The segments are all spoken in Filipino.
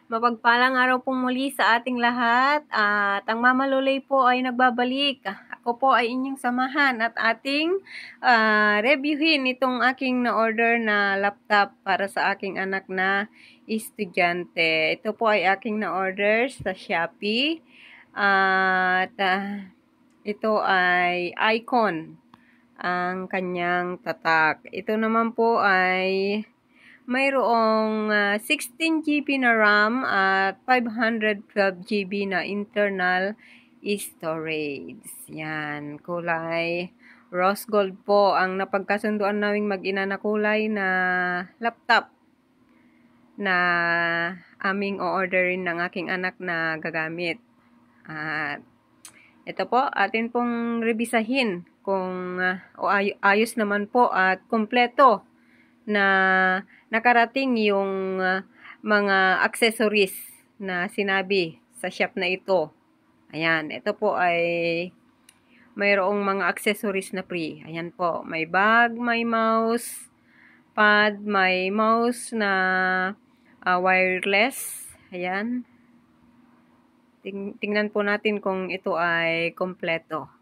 Mapagpalang araw po muli sa ating lahat at ang Mama Lulay po ay nagbabalik. Ako po ay inyong samahan at ating reviewin itong aking na-order na laptop para sa aking anak na estudyante. Ito po ay aking na-order sa Shopee at ito ay Icon ang kanyang tatak. Ito naman po ay mayroong 16 GB na RAM at 512 GB na internal storage. Yan, kulay rose gold po ang napagkasunduan naming mag-ina na kulay na laptop na aming o-orderin ng aking anak na gagamit. At ito po, atin pong revisahin kung ayos naman po at kumpleto na nakarating yung mga accessories na sinabi sa shop na ito. Ayan, ito po ay mayroong mga accessories na free. Ayan po, may bag, may mouse, pad, may mouse na wireless. Ayan. Tingnan po natin kung ito ay kompleto.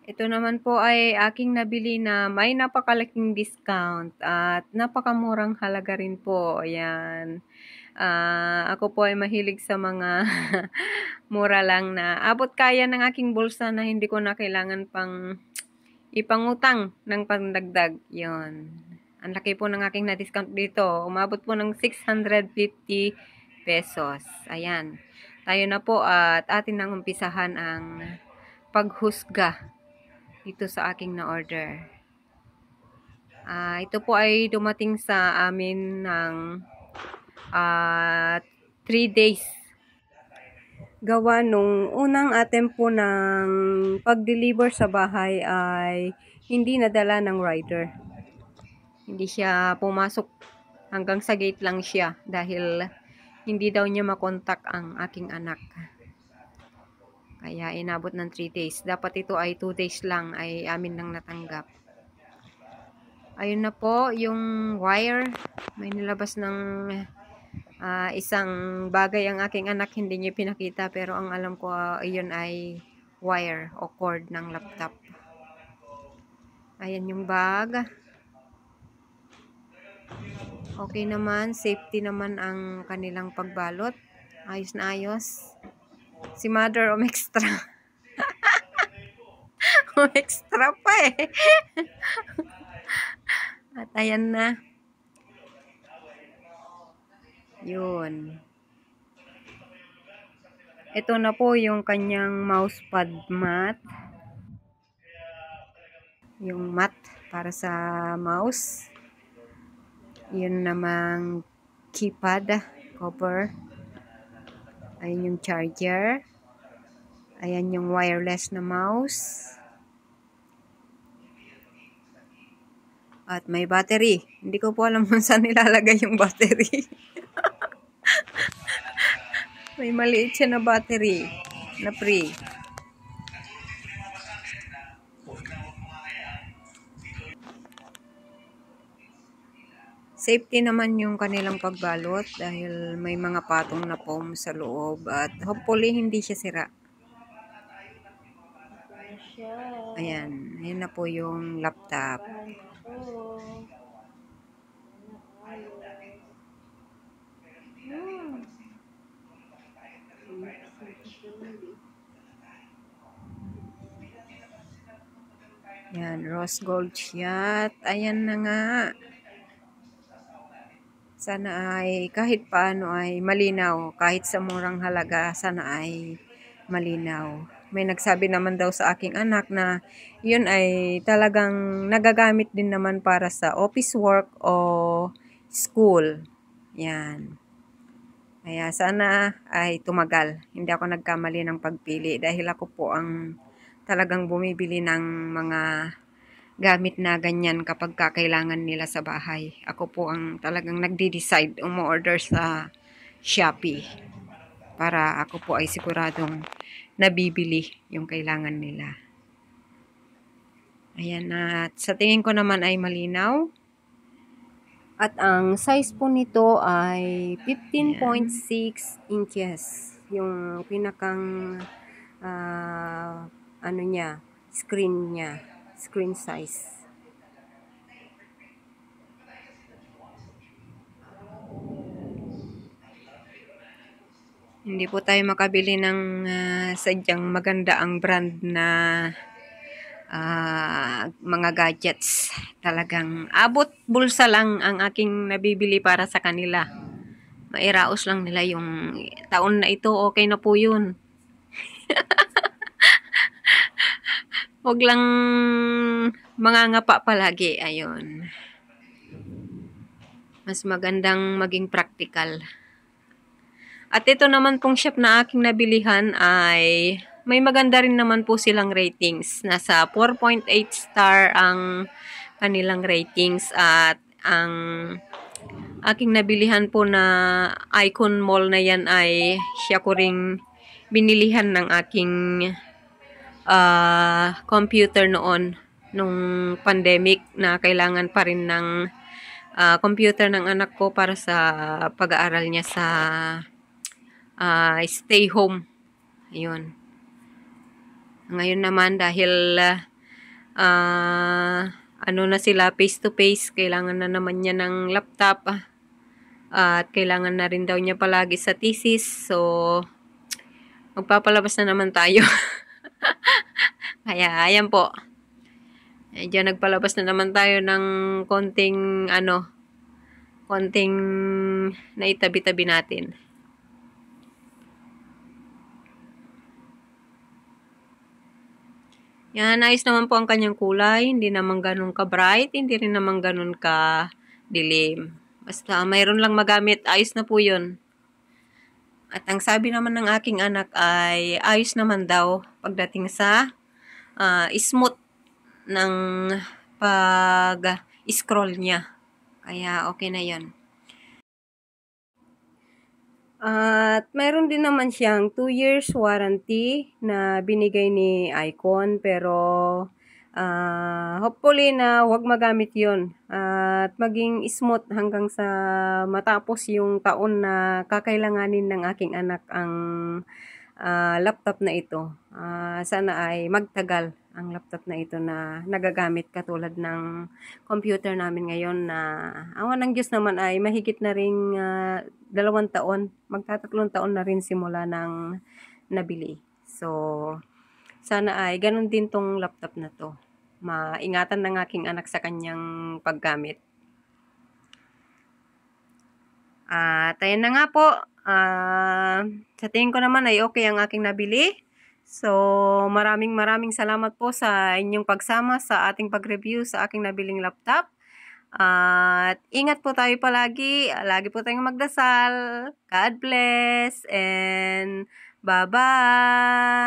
Ito naman po ay aking nabili na may napakalaking discount at napakamurang halaga rin po. Ayan. Ako po ay mahilig sa mga mura lang na abot kaya ng aking bulsa na hindi ko na kailangan pang ipangutang ng pandagdag. Yon. Ang laki po ng aking na-discount dito. Umabot po ng 650 pesos. Ayan. Tayo na po at atin nang umpisahan ang paghusga dito sa aking na-order. Ito po ay dumating sa amin ng 3 days. Gawa nung unang attempt po ng pag-deliver sa bahay ay hindi nadala ng rider. Hindi siya pumasok, hanggang sa gate lang siya dahil hindi daw niya makontak ang aking anak. Kaya inabot ng 3 days. Dapat ito ay 2 days lang ay amin nang natanggap. Ayun na po yung wire. May nilabas ng isang bagay ang aking anak. Hindi niya pinakita pero ang alam ko iyon ay wire o cord ng laptop. Ayan yung bag. Okay naman. Safety naman ang kanilang pagbalot. Ayos na ayos. Si Mother extra. Extra pa eh. At ayan na. Yun. Ito na po yung kanyang mousepad mat. Yung mat para sa mouse. Yun namang keypad cover. Ayan yung charger. Ayan yung wireless na mouse. At may battery. Hindi ko po alam kung saan nilalagay yung battery. May maliit siya na battery na free. Safety naman yung kanilang pagbalot dahil may mga patong na foam sa loob at hopefully hindi siya sira. Ayan, ayan na po yung laptop. Yan, rose gold siya. Ayan na nga. Sana ay kahit paano ay malinaw. Kahit sa murang halaga, sana ay malinaw. May nagsabi naman daw sa aking anak na yun ay talagang nagagamit din naman para sa office work o school. Yan. Kaya sana ay tumagal. Hindi ako nagkamali ng pagpili dahil ako po ang talagang bumibili ng mga gamit na ganyan kapag kakailangan nila sa bahay. Ako po ang talagang nagde-decide umu-order sa Shopee para ako po ay siguradong nabibili yung kailangan nila. Ayan, at sa tingin ko naman ay malinaw. At ang size po nito ay 15.6 inches. Yung pinakang ano niya, screen size. Hindi po tayo makabili ng sadyang maganda ang brand na mga gadgets. Talagang abot bulsa lang ang aking nabibili para sa kanila. Mairaos lang nila yung taon na ito, okay na po yun. Huwag lang mangangapa palagi. Ayun. Mas magandang maging practical. At ito naman pong shop na aking nabilihan ay may maganda rin naman po silang ratings. Nasa 4.8 star ang kanilang ratings at ang aking nabilihan po na Icon Mall na yan ay siya ko ring binilihan ng aking computer noon nung pandemic na kailangan pa rin ng computer ng anak ko para sa pag-aaral niya sa stay home. Ayun. Ngayon naman dahil ano na sila face to face, kailangan na naman niya ng laptop at kailangan na rin daw niya palagi sa thesis. So magpapalabas na naman tayo. Kaya ayan po. Diyan nagpalabas na naman tayo ng konting naitabi-tabi natin. Yan, ayos naman po ang kanyang kulay. Hindi naman ganun ka-bright, hindi rin naman ganun ka-dilim. Basta mayroon lang magamit, ayos na po yun. At ang sabi naman ng aking anak ay ayos naman daw pagdating sa smooth ng pag-scroll niya. Kaya okay na yan. At mayroon din naman siyang 2 years warranty na binigay ni Icon, pero hopefully na huwag magamit yon at maging smooth hanggang sa matapos yung taon na kakailanganin ng aking anak ang laptop na ito. Sana ay magtagal ang laptop na ito na nagagamit katulad ng computer namin ngayon na awan ng Diyos naman ay mahigit na ring 2 taon. Magtatatlong taon na rin simula ng nabili. So, sana ay ganun din tong laptop na to. Maingatan ng aking anak sa kanyang paggamit. At ayan na nga po. Sa tingin ko naman ay okay ang aking nabili. So, maraming salamat po sa inyong pagsama sa ating pag-review sa aking nabiling laptop. At ingat po tayo palagi. Lagi po tayong magdasal. God bless and bye-bye!